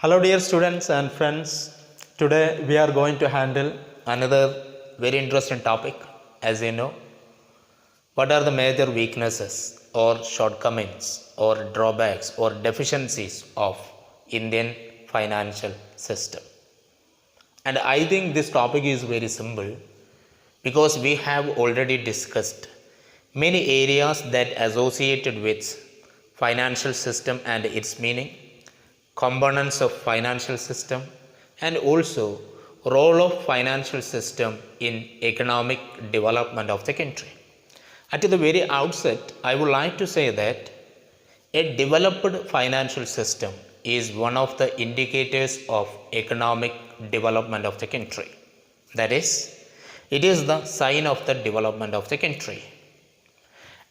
Hello dear students and friends. Today we are going to handle another very interesting topic. As you know, what are the major weaknesses or shortcomings or drawbacks or deficiencies of Indian financial system? And I think this topic is very simple because we have already discussed many areas that associated with financial system and its meaning, components of financial system, and also role of financial system in economic development of the country. At the very outset, I would like to say that a developed financial system is one of the indicators of economic development of the country. That is, it is the sign of the development of the country.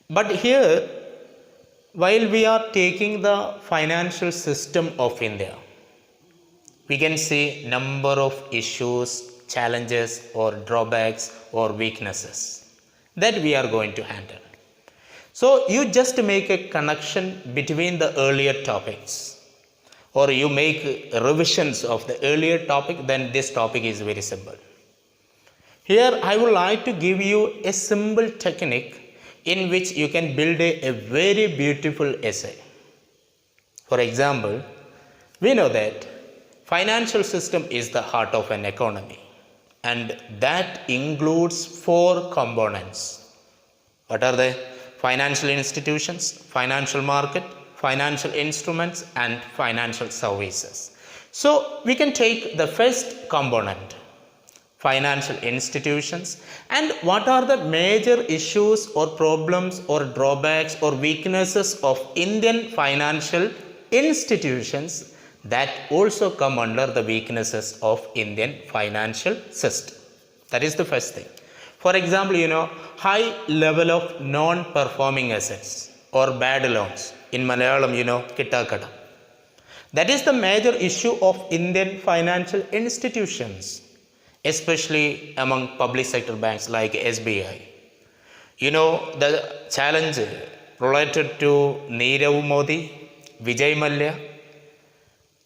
But here, while we are taking the financial system of India, we can see number of issues, challenges or drawbacks or weaknesses that we are going to handle. So you just make a connection between the earlier topics, or you make revisions of the earlier topic, then this topic is very simple. Here I would like to give you a simple technique in which you can build a very beautiful essay. For example, we know that financial system is the heart of an economy, and that includes 4 components. What are they? Financial institutions, financial market, financial instruments, and financial services. So we can take the first component, financial institutions, and what are the major issues or problems or drawbacks or weaknesses of Indian financial institutions that also come under the weaknesses of Indian financial system. That is the first thing. For example, high level of non-performing assets or bad loans. In Malayalam, kittakada. That is the major issue of Indian financial institutions, especially among public sector banks like SBI. The challenge related to Nirav Modi, Vijay Mallya.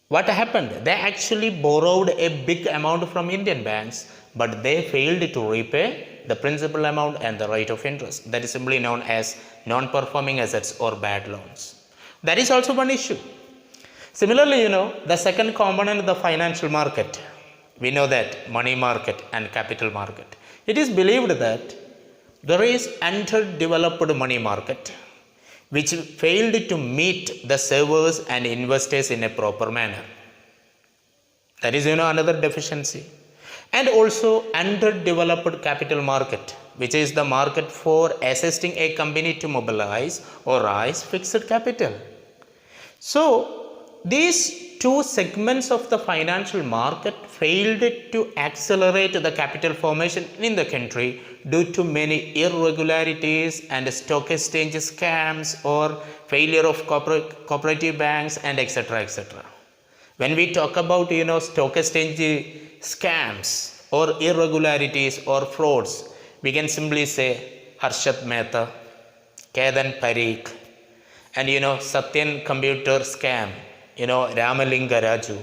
What happened? They actually borrowed a big amount from Indian banks, but they failed to repay the principal amount and the rate of interest. That is simply known as non-performing assets or bad loans. That is also one issue. Similarly, the second component of the financial market. We know that money market and capital market. It is believed that there is underdeveloped money market which failed to meet the savers and investors in a proper manner. That is, another deficiency. And also underdeveloped capital market, which is the market for assisting a company to mobilize or raise fixed capital. So these 2 segments of the financial market failed to accelerate the capital formation in the country due to many irregularities and stock exchange scams or failure of cooperative banks and etc. etc. When we talk about stock exchange scams or irregularities or frauds, we can simply say Harshad Mehta, Kedan Parikh, and Satyan computer scam, Ramalinga Raju,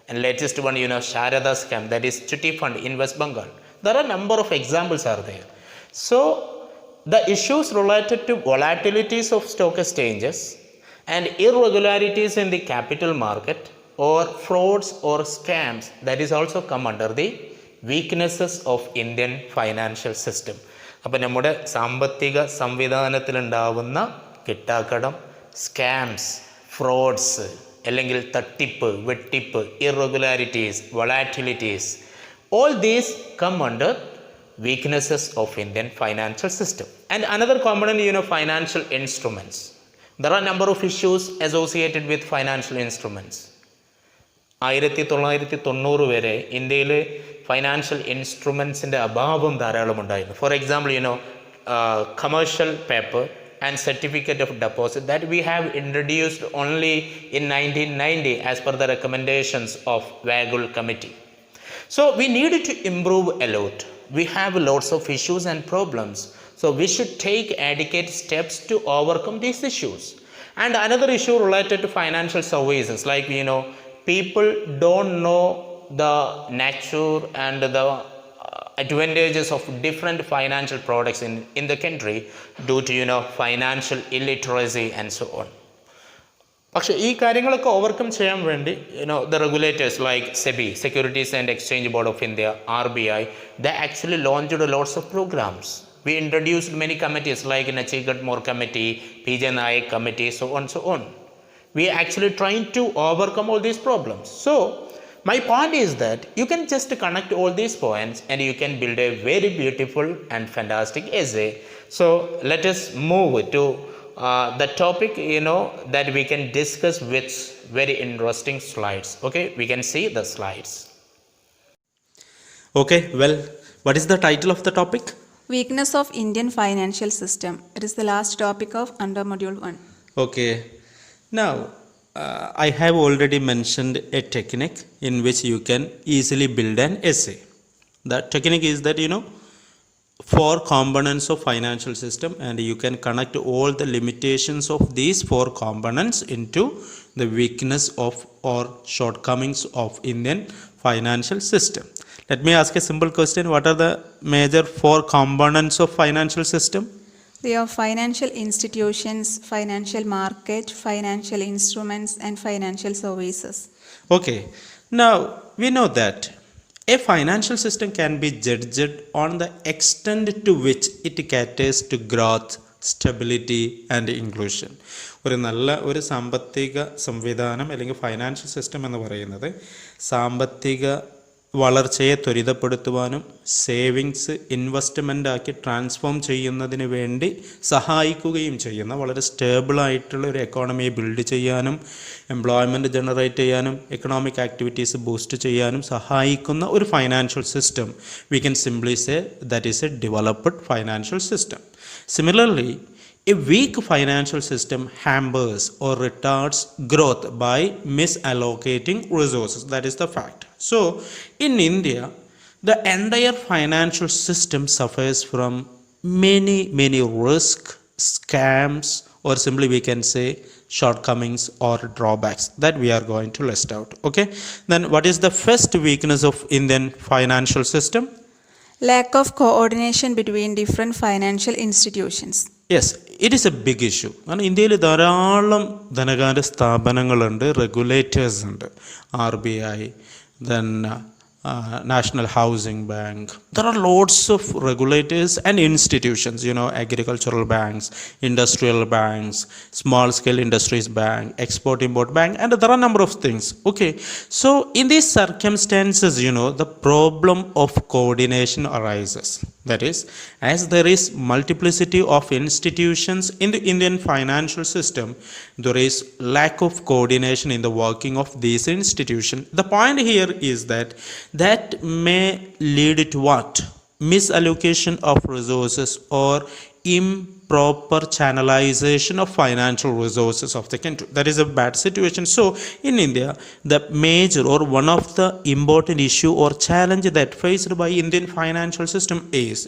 and latest one, Sharada scam, that is Chitti Fund in West Bengal. There are a number of examples are there. So the issues related to volatilities of stock exchanges and irregularities in the capital market or frauds or scams, that is also come under the weaknesses of Indian financial system. അപ്പോൾ നമ്മുടെ സാമ്പത്തിക സംവിധാനത്തിലുണ്ടാവുന്ന കിട്ടാക്കടം, scams, fruits, അല്ലെങ്കിൽ തട്ടിപ്പ്, വെട്ടിപ്പ്, irregularities, volatilities, all these come under weaknesses of Indian financial system. And another component, financial instruments. There are a number of issues associated with financial instruments. 1990 വരെ ഇന്ത്യയിൽ financial ഇൻസ്ട്രുമെൻസിൻ്റെ അഭാവം ധാരാളം ഉണ്ടായിരുന്നു. For example, commercial paper and certificate of deposit that we have introduced only in 1990 as per the recommendations of Wagul committee. So we need to improve a lot. We have lots of issues and problems. So we should take adequate steps to overcome these issues. And another issue related to financial services like, people don't know the nature and the advantages of different financial products in the country due to financial illiteracy and so on. പക്ഷേ ഈ കാര്യങ്ങളൊക്കെ overcome ചെയ്യാൻ വേണ്ടി the regulators like SEBI, Securities and Exchange Board of India, RBI, they actually launched lots of programs. We introduced many committees like Nachigat More Committee, PJ Nayak Committee, so on. We are actually trying to overcome all these problems. So my point is that you can just connect all these points and you can build a very beautiful and fantastic essay. So let us move to the topic that we can discuss with very interesting slides. Okay, we can see the slides. Okay, well, what is the title of the topic? Weakness of Indian financial system. It is the last topic of under module 1. Okay, now I have already mentioned a technique in which you can easily build an essay. The technique is that 4 components of financial system, and you can connect all the limitations of these 4 components into the weakness of or shortcomings of Indian financial system. Let me ask a simple question. What are the major 4 components of financial system? They are financial institutions, financial market, financial instruments, and financial services. Okay, now we know that a financial system can be judged on the extent to which it caters to growth, stability and inclusion. ഒരു നല്ല ഒരു സാമ്പത്തിക സംവിധാനം അല്ലെങ്കിൽ financial system എന്ന് പറയുന്നത് സാമ്പത്തിക വളർച്ചയെ ത്വരിതപ്പെടുത്തുവാനും സേവിങ്സ് ഇൻവെസ്റ്റ്മെൻ്റ് ആക്കി ട്രാൻസ്ഫോം ചെയ്യുന്നതിന് വേണ്ടി സഹായിക്കുകയും ചെയ്യുന്ന വളരെ സ്റ്റേബിളായിട്ടുള്ള ഒരു എക്കോണമിയെ ബിൽഡ് ചെയ്യാനും എംപ്ലോയ്മെൻറ്റ് ജനറേറ്റ് ചെയ്യാനും എക്കണോമിക് ആക്ടിവിറ്റീസ് ബൂസ്റ്റ് ചെയ്യാനും സഹായിക്കുന്ന ഒരു financial system we can simply say that is A developed financial system. Similarly, a weak financial system hampers or retards growth by misallocating resources. That is the fact. So, in India, the entire financial system suffers from many risks, scams, or simply we can say shortcomings or drawbacks that we are going to list out. Okay, then what is the first weakness of Indian financial system? Lack of coordination between different financial institutions. Yes, it is a big issue. കാരണം ഇന്ത്യയിൽ ധാരാളം ധനകാര്യ സ്ഥാപനങ്ങളുണ്ട്, regulators ഉണ്ട്, RBI, then National Housing Bank. There are lots of regulators and institutions, agricultural banks, industrial banks, small scale industries bank, export import bank, and there are a number of things. Okay, so in these circumstances, the problem of coordination arises. That is, as there is multiplicity of institutions in the Indian financial system, there is lack of coordination in the working of these institutions. The point here is that may lead to what? Misallocation of resources or improper channelization of financial resources of the country. That is a bad situation. So in India, the major or one of the important issue or challenge that faced by Indian financial system is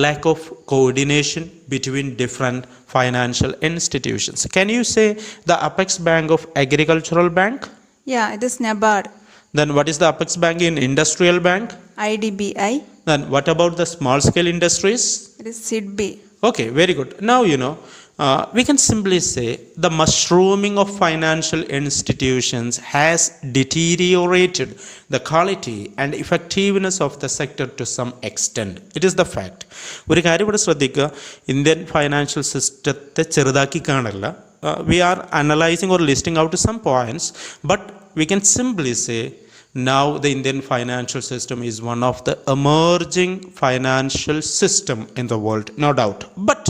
lack of coordination between different financial institutions. Can you say the apex bank of agricultural bank? Yeah, it is NABARD. Then what is the apex bank in industrial bank? IDBI. Then what about the small scale industries? It is SIDBI. Okay, very good. Now we can simply say the mushrooming of financial institutions has deteriorated the quality and effectiveness of the sector to some extent. It is the fact. ഒരു കാര്യം ഇവിടെ ശ്രദ്ധിക്കുക, Indian financial സിസ്റ്റത്തെ ചെറുതാക്കി കാണല്ല. We are analyzing or listing out some points, but we can simply say now the Indian financial system is one of the emerging financial system in the world, no doubt. But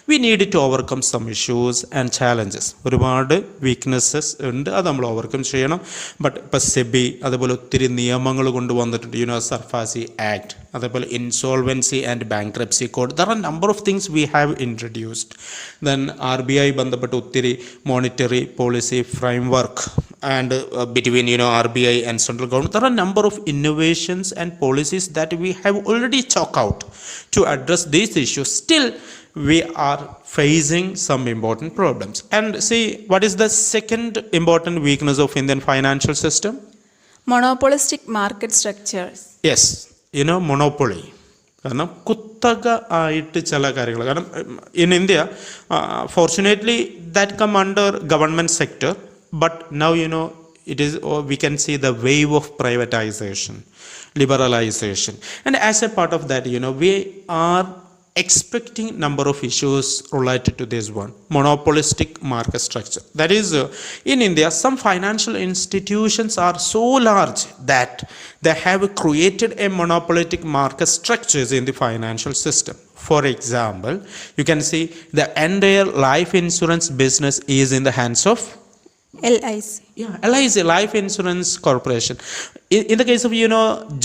we need to overcome some issues and challenges. ഒരുപാട് weaknesses ഉണ്ട്, അത് നമ്മൾ overcome ചെയ്യണം. But ഇപ്പോൾ സെബി അതുപോലെ ഒത്തിരി നിയമങ്ങൾ കൊണ്ടുവന്നിട്ടുണ്ട്, സർഫാസി ആക്ട്, അതേപോലെ insolvency and bankruptcy code. There are number of things we have introduced. Then RBI ബന്ധപ്പെട്ട് ഒത്തിരി monetary policy framework and between RBI and central government. There are a number of innovations and policies that we have already chalked out to address these issues. Still we are facing some important problems. And see, what is the second important weakness of Indian financial system? Monopolistic market structures. Yes, monopoly. കാരണം കുത്തക ആയിട്ട് ചില കാര്യങ്ങൾ, കാരണം in India fortunately that come under government sector, but now it is, or we can see the wave of privatization, liberalization, and as a part of that we are expecting number of issues related to this one, monopolistic market structure. That is, in India some financial institutions are so large that they have created a monopolistic market structures in the financial system. For example, you can see the entire life insurance business is in the hands of LIC. Yeah, LIC, Life Insurance Corporation. In the case of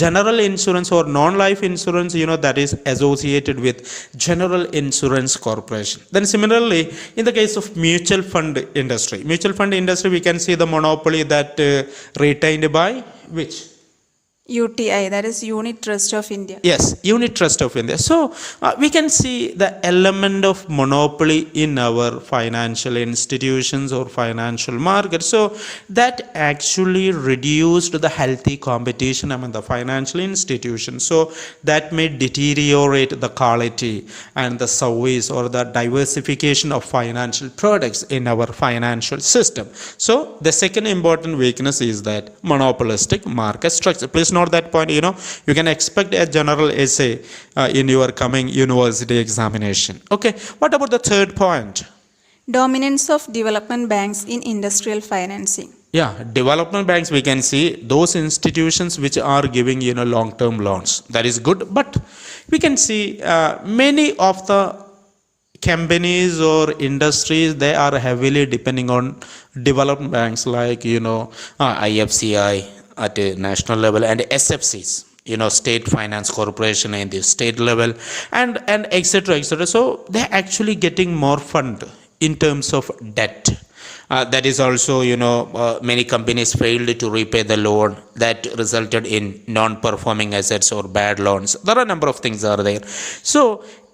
general insurance or non-life insurance, that is associated with General Insurance Corporation. Then similarly, in the case of mutual fund industry, we can see the monopoly that retained by which? UTI, that is Unit Trust of India. Yes, Unit Trust of India. So we can see the element of monopoly in our financial institutions or financial markets. So that actually reduced the healthy competition among the financial institutions. So that may deteriorate the quality and the service or the diversification of financial products in our financial system. So the second important weakness is that monopolistic market structure. Please note that point. You can expect a general essay in your coming university examination. Okay, what about the third point? Dominance of development banks in industrial financing. Yeah, development banks, we can see those institutions which are giving long-term loans. That is good, but we can see many of the companies or industries, they are heavily depending on development banks like IFCI at a national level and SFCs, state finance corporation in the state level, and etc. So they're actually getting more fund in terms of debt. That is also many companies failed to repay the loan, that resulted in non-performing assets or bad loans. There are a number of things are there. So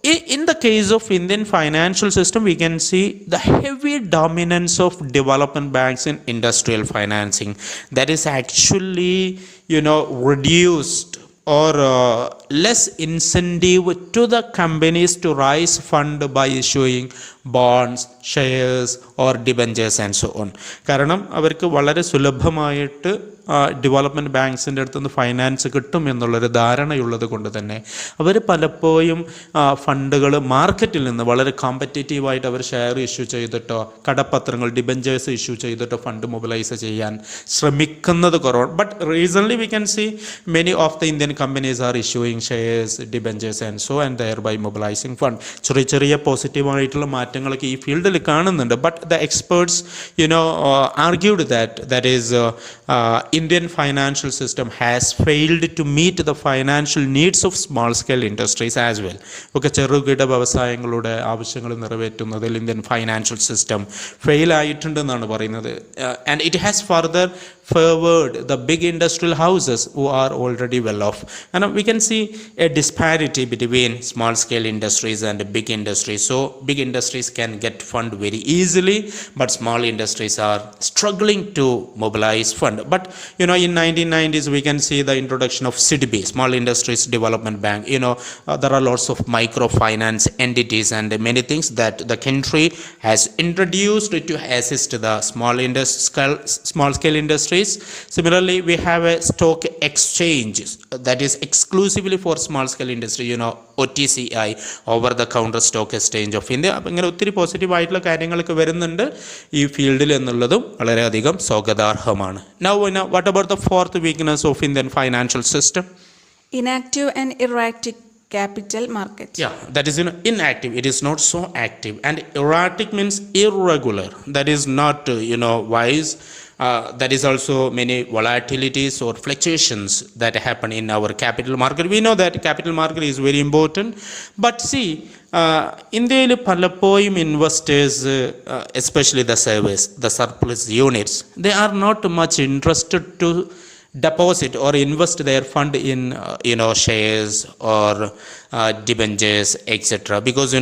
in the case of Indian financial system, we can see the heavy dominance of development banks in industrial financing. That is actually reduced or less incentive to the companies to raise fund by issuing bonds, shares or debentures and so on. കാരണം അവർക്ക് വളരെ സുലഭമായിട്ട് development ബാങ്ക്സിൻ്റെ അടുത്തുനിന്ന് finance കിട്ടും എന്നുള്ളൊരു ധാരണയുള്ളത് കൊണ്ട് തന്നെ അവർ പലപ്പോഴും ഫണ്ടുകൾ മാർക്കറ്റിൽ നിന്ന് വളരെ കോമ്പറ്റേറ്റീവായിട്ട് അവർ ഷെയർ ഇഷ്യൂ ചെയ്തിട്ടോ കടപ്പത്രങ്ങൾ ഡിബഞ്ചേഴ്സ് ഇഷ്യൂ ചെയ്തിട്ടോ ഫണ്ട് മൊബിലൈസ് ചെയ്യാൻ ശ്രമിക്കുന്നത് കുറവാണ്. But recently we can see many of the Indian companies are issuing shares, debentures and so and thereby mobilising fund. ചെറിയ ചെറിയ പോസിറ്റീവായിട്ടുള്ള മാറ്റങ്ങളൊക്കെ ഈ ഫീൽഡിൽ കാണുന്നുണ്ട്. But the experts argued that is Indian financial system has failed to meet the financial needs of small scale industries as well. ഒക്കെ ചെറുകിട വ്യവസായങ്ങളുടെ ആവശ്യങ്ങൾ നിറവേറ്റുന്നതിൽ ഇന്ത്യൻ ഫൈനാൻഷ്യൽ സിസ്റ്റം ഫെയിൽ ആയിട്ടുണ്ടെന്നാണ് പറയുന്നത്. And it has further favored the big industrial houses who are already well off. And we can see a disparity between small scale industries and big industries. So big industries can get fund very easily, but small industries are struggling to mobilize fund. But in 1990s we can see the introduction of SIDB, Small Industries Development Bank. There are lots of microfinance entities and many things that the country has introduced to assist the small scale industries. Similarly, we have a stock exchange that is exclusively for small scale industry, OTCI, over the counter stock exchange of India. അപ്പോൾ ഇങ്ങനെ ഒത്തിരി positive ആയിട്ടുള്ള കാര്യങ്ങളൊക്കെ വരുന്നുണ്ട് ഈ ഫീൽഡിൽ എന്നുള്ളതും വളരെയധികം സ്വാഗതാർഹമാണ്. Now what about the fourth weakness of Indian financial system? Inactive and erratic capital market. Yeah, that is inactive. It is not so active. And erratic means irregular. That is not wise. That is also many volatilities or fluctuations that happen in our capital market. We know that capital market is very important. But see, ഇന്ത്യയിൽ പലപ്പോഴും investors, especially the surplus units, they are not much interested to deposit or invest their fund in shares or debentures, etc. Because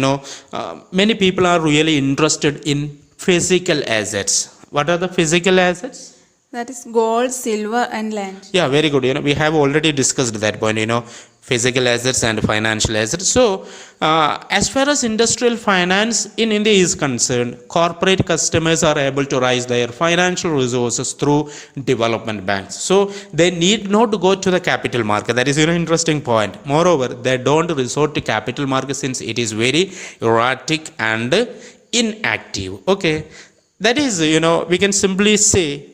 many people are really interested in physical assets. What are the physical assets? That is gold, silver, and land. Yeah, very good. We have already discussed that point, physical assets and financial assets. So, as far as industrial finance in India is concerned, corporate customers are able to raise their financial resources through development banks. So, they need not go to the capital market. That is an interesting point. Moreover, they don't resort to capital market since it is very erratic and inactive. Okay, that is, we can simply say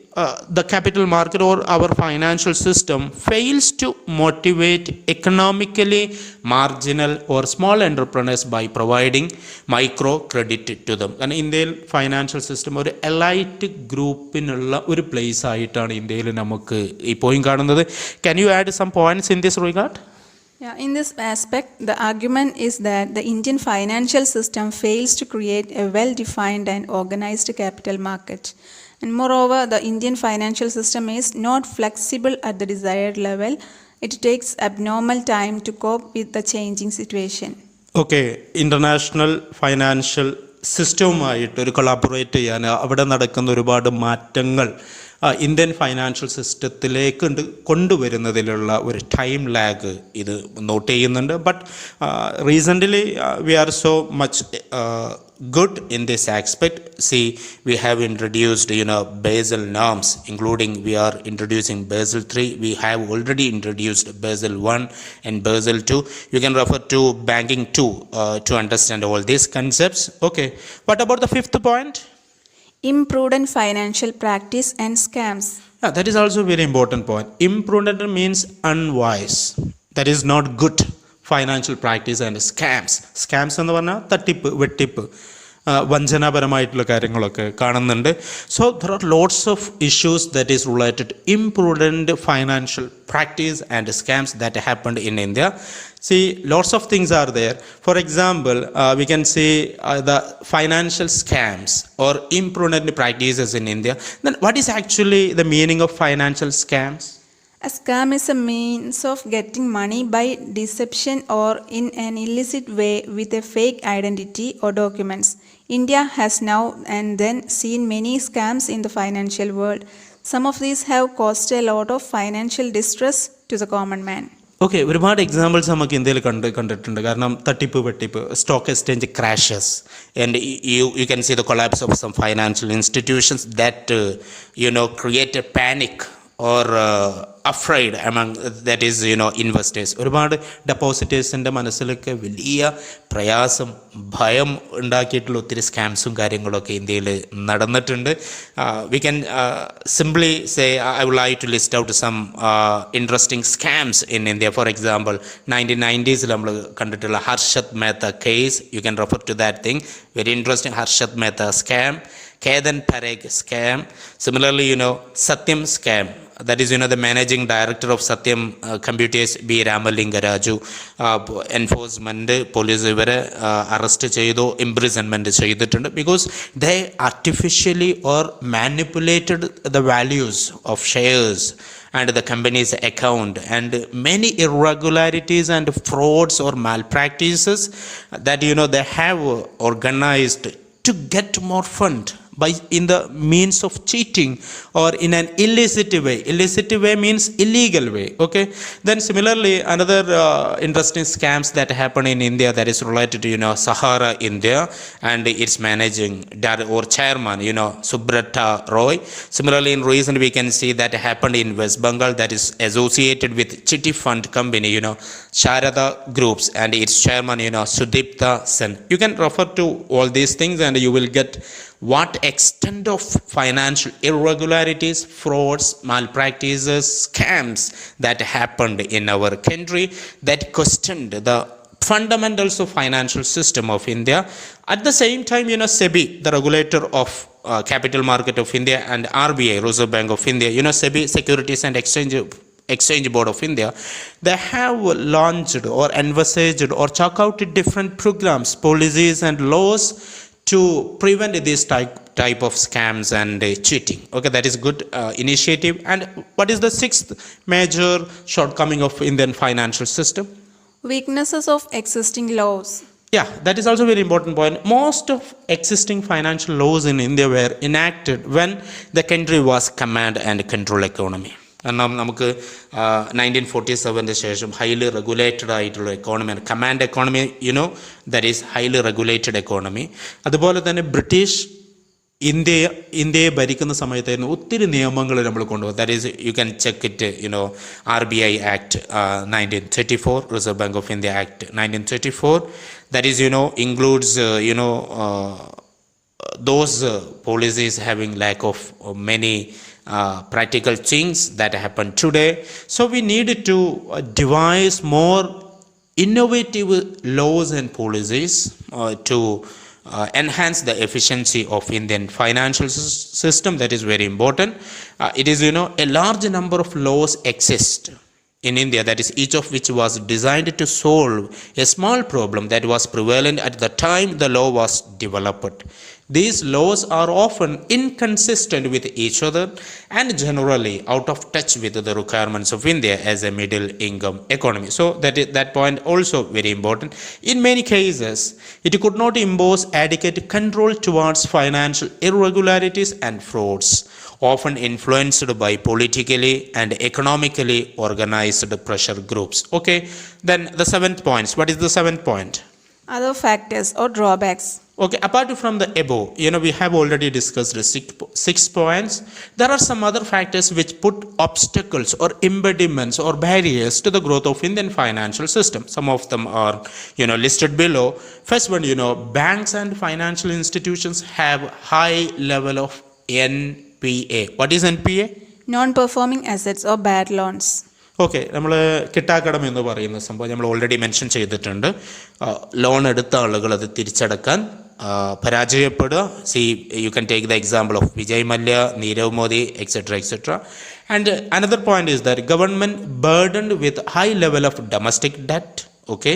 the capital market or our financial system fails to motivate economically marginal or small entrepreneurs by providing micro credit to them. കാരണം ഇന്ത്യയിൽ financial system ഒരു elite ഗ്രൂപ്പിനുള്ള ഒരു place ആയിട്ടാണ് ഇന്ത്യയിൽ നമുക്ക് ഇപ്പോഴും കാണുന്നത്. Can you add some points in this regard? Yeah, in this aspect, the argument is that the Indian financial system fails to create a well-defined and organized capital market. And moreover, the Indian financial system is not flexible at the desired level. It takes abnormal time to cope with the changing situation. Okay, international financial സിസ്റ്റവുമായിട്ട് ഒരു collaborate ചെയ്യാൻ അവിടെ നടക്കുന്ന ഒരുപാട് മാറ്റങ്ങൾ Indian financial സിസ്റ്റത്തിലേക്ക് കൊണ്ടുവരുന്നതിലുള്ള ഒരു time lag ഇത് നോട്ട് ചെയ്യുന്നുണ്ട്. But recently we are so much good in this aspect. See, we have introduced Basel norms, including we are introducing Basel 3. We have already introduced Basel 1 and Basel 2. You can refer to banking 2 to understand all these concepts. Okay, what about the fifth point? Imprudent financial practice and scams. Yeah, that is also a very important point. Imprudent means unwise. That is not good financial practice and scams എന്ന് പറഞ്ഞാൽ തട്ടിപ്പ്, വെട്ടിപ്പ്, വഞ്ചനാപരമായിട്ടുള്ള കാര്യങ്ങളൊക്കെ കാണുന്നുണ്ട്. So there are lots of issues that is related imprudent financial practice and scams that happened in India. See, lots of things are there. For example, we can say the financial scams or imprudent practices in India. Then what is actually the meaning of financial scams? A scam is a means of getting money by deception or in an illicit way with a fake identity or documents. India has now and then seen many scams in the financial world. Some of these have caused a lot of financial distress to the common man. Okay, ഒരുപാട് examples നമുക്ക് ഇന്ത്യയിൽ കണ്ടിട്ടുണ്ട്. കാരണം തട്ടിപ്പ്, വെട്ടിപ്പ്, stock exchange crashes, and you can see the collapse of some financial institutions that create a panic or afraid among that is investors. ഒരുപാട് ഡെപ്പോസിറ്റേഴ്സിൻ്റെ മനസ്സിലൊക്കെ വലിയ പ്രയാസം, ഭയം ഉണ്ടാക്കിയിട്ടുള്ള ഒത്തിരി സ്കാംസും കാര്യങ്ങളൊക്കെ ഇന്ത്യയിൽ നടന്നിട്ടുണ്ട്. We can simply say I would like to list out some interesting scams in India. For example, 1990s നമ്മൾ കണ്ടിട്ടുള്ള Harshad Mehta case, you can refer to that thing. Very interesting, Harshad Mehta scam, Kedan Parekh scam. Similarly, Satyam scam. That is, the managing director of Satyam Computers, B. Ramalingaraju, enforcement, police ഇവരെ arrest ചെയ്തോ imprisonment ചെയ്തിട്ടുണ്ട്. because they artificially or manipulated the values of shares and the company's account, and many irregularities and frauds or malpractices that they have organized to get more fund by in the means of cheating or in an illicit way. Illicit way means illegal way. Okay, then similarly another interesting scams that happen in India that is related to Sahara India and its managing or chairman Subrata Roy. Similarly, in recent we can see that happened in West Bengal, that is associated with Chitty Fund company Sharada Groups and its chairman Sudipta Sen. You can refer to all these things and you will get what extent of financial irregularities, frauds, malpractices, scams that happened in our country that questioned the fundamentals of financial system of India. At the same time, SEBI, the regulator of capital market of India, and RBI, Reserve Bank of India, SEBI, Securities and Exchange Board of India, they have launched or envisaged or chalked out different programs, policies and laws to prevent this type of scams and cheating. Okay, that is good initiative. And what is the sixth major shortcoming of Indian financial system? Weaknesses of existing laws. Yeah, that is also a very important point. Most of existing financial laws in India were enacted when the country was command and control economy. കാരണം നമുക്ക് 1947 ശേഷം highly regulated ആയിട്ടുള്ള എക്കോണമിയാണ് command economy, that is highly regulated economy. അതുപോലെ തന്നെ British ഇന്ത്യയെ ഭരിക്കുന്ന സമയത്തായിരുന്നു ഒത്തിരി നിയമങ്ങൾ നമ്മൾ കൊണ്ടുപോകും. That is you can check it, RBI Act 1934, Reserve Bank of India Act 1934, that is includes those policies having lack of many practical things that happen today. So we need to devise more innovative laws and policies to enhance the efficiency of Indian financial system. That is very important. It is a large number of laws exist in India, that is each of which was designed to solve a small problem that was prevalent at the time the law was developed. These laws are often inconsistent with each other and generally out of touch with the requirements of India as a middle income economy. So that point also very important. In many cases, it could not impose adequate control towards financial irregularities and frauds, often influenced by politically and economically organized pressure groups. Okay, then the seventh point. What is the seventh point? Other factors or drawbacks. Okay, apart from the above, we have already discussed the six points. There are some other factors which put obstacles or impediments or barriers to the growth of Indian financial system. Some of them are, listed below. First one, banks and financial institutions have high level of NPA. What is NPA? Non-performing assets or bad loans. Okay, നമ്മൾ കിട്ടാക്കടം എന്ന് പറയുന്ന സംഭവം നമ്മൾ already mention ചെയ്തിട്ടുണ്ട്. Loan എടുത്ത ആളുകൾ അത് തിരിച്ചടക്കാൻ പരാജയപ്പെടുക. You can take the example of Vijay Mallya, Nirav Modi, etc. And another point is that government burdened with high level of domestic debt. Okay,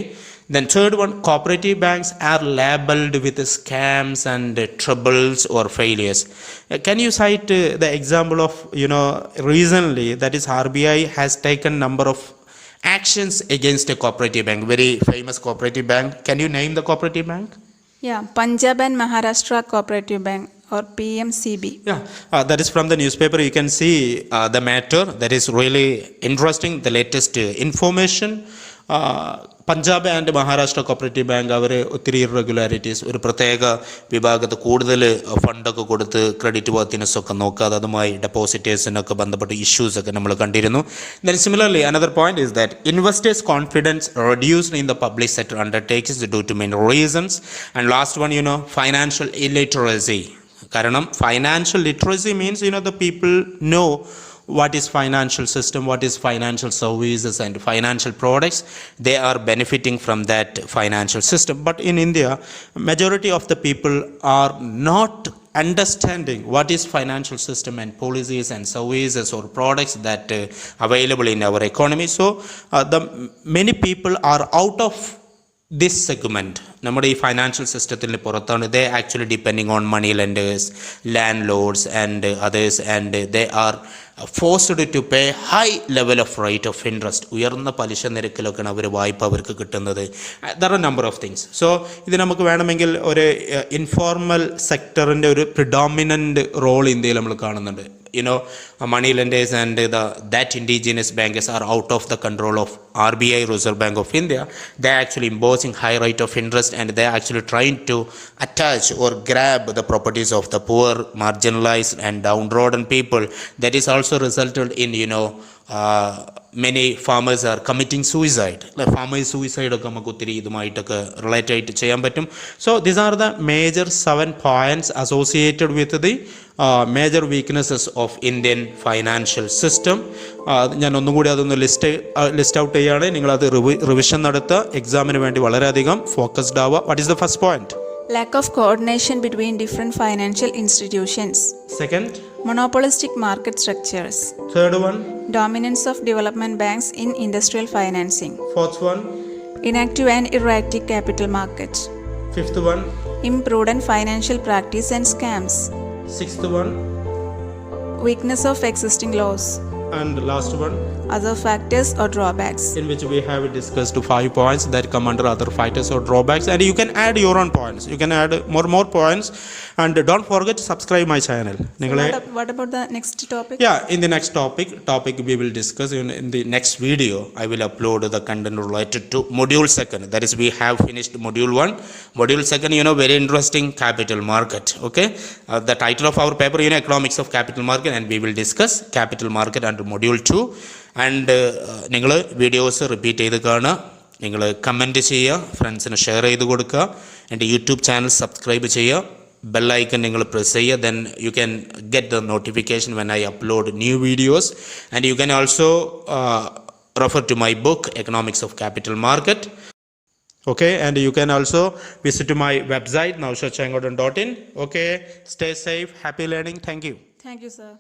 then third one, cooperative banks are labeled with scams and troubles or failures. Can you cite the example of recently, that is RBI has taken number of actions against a cooperative bank, very famous cooperative bank. Can you name the cooperative bank? Yeah, Punjab and Maharashtra Cooperative Bank or PMCB. Yeah, that is from the newspaper. You can see the matter. That is really interesting, the latest information. Punjab and Maharashtra cooperative bank അവർ ഒത്തിരി irregularities, ഒരു പ്രത്യേക വിഭാഗത്ത് കൂടുതൽ ഫണ്ടൊക്കെ കൊടുത്ത് credit worthiness ഒക്കെ നോക്കാതെ അതുമായി ഡെപ്പോസിറ്റേഴ്സിനൊക്കെ ബന്ധപ്പെട്ട ഇഷ്യൂസൊക്കെ നമ്മൾ കണ്ടിരുന്നു. Then similarly another point is that investors confidence reduced in the public sector undertakings due to many reasons. And last one financial illiteracy. കാരണം financial literacy means the people know what is financial system, what is financial services and financial products. They are benefiting from that financial system. But in India, majority of the people are not understanding what is financial system and policies and services or products that available in our economy. So the many people are out of this segment. നമ്മുടെ ഈ financial സിസ്റ്റത്തിന് പുറത്താണ്. They actually depending on money lenders, landlords and others, and they are forced to pay high level of rate of interest. ഉയർന്ന പലിശ നിരക്കിലൊക്കെയാണ് അവർ വായ്പ അവർക്ക് കിട്ടുന്നത്. There are number of things. So ഇത് നമുക്ക് വേണമെങ്കിൽ ഒരു ഇൻഫോർമൽ സെക്ടറിൻ്റെ ഒരു പ്രിഡോമിനൻ്റ് റോൾ ഇന്ത്യയിൽ നമ്മൾ കാണുന്നുണ്ട്. Money lenders and that indigenous bankers are out of the control of RBI, Reserve Bank of India. They are actually imposing high rate of interest and they are actually trying to attach or grab the properties of the poor, marginalized and downtrodden people. That is also resulted in many farmers are committing suicide. Farmers suicide ഒക്കെ നമുക്ക് ഒത്തിരി ഇതുമായിട്ടൊക്കെ relate ആയിട്ട് ചെയ്യാൻ പറ്റും. So these are the major 7 points associated with the major weaknesses of Indian financial system. ഞാൻ ഒന്നും കൂടി അതൊന്ന് ലിസ്റ്റ് ഔട്ട് ചെയ്യുകയാണ്. നിങ്ങളത് റിവിഷൻ നടത്തുക. എക്സാമിന് വേണ്ടി വളരെയധികം ഫോക്കസ്ഡ് ആവുക. What is the first point? Lack of coordination between different financial institutions. Second? Monopolistic market structures. Third one? Dominance of development banks in industrial financing. Fourth one? Inactive and erratic capital markets. Fifth one? imprudent financial practice and scams, Sixth one, weakness of existing laws, and last one, other factors or drawbacks. in which we have discussed 5 points that come under other factors or drawbacks, and you can add your own points. You can add more points, and don't forget to subscribe my channel. What about the next topic? Yeah, in the next topic we will discuss in the next video. I will upload the content related to module 2. That is, we have finished module 1. Module 2, very interesting, capital market. Okay, the title of our paper, economics of capital market, and we will discuss capital market under module 2. And നിങ്ങൾ videos repeat ചെയ്ത് കാണുക, നിങ്ങൾ comment ചെയ്യുക, ഫ്രണ്ട്സിന് share ചെയ്ത് കൊടുക്കുക, എൻ്റെ YouTube channel subscribe ചെയ്യുക, ബെല്ലൈക്കൺ നിങ്ങൾ പ്രസ് ചെയ്യുക. Then you can get the notification when I upload new videos. And you can also refer to my book, Economics of Capital Market. Okay, and you can also visit my website, naushadchangodan.in. Okay, stay safe, happy learning. Thank you. Thank you, sir.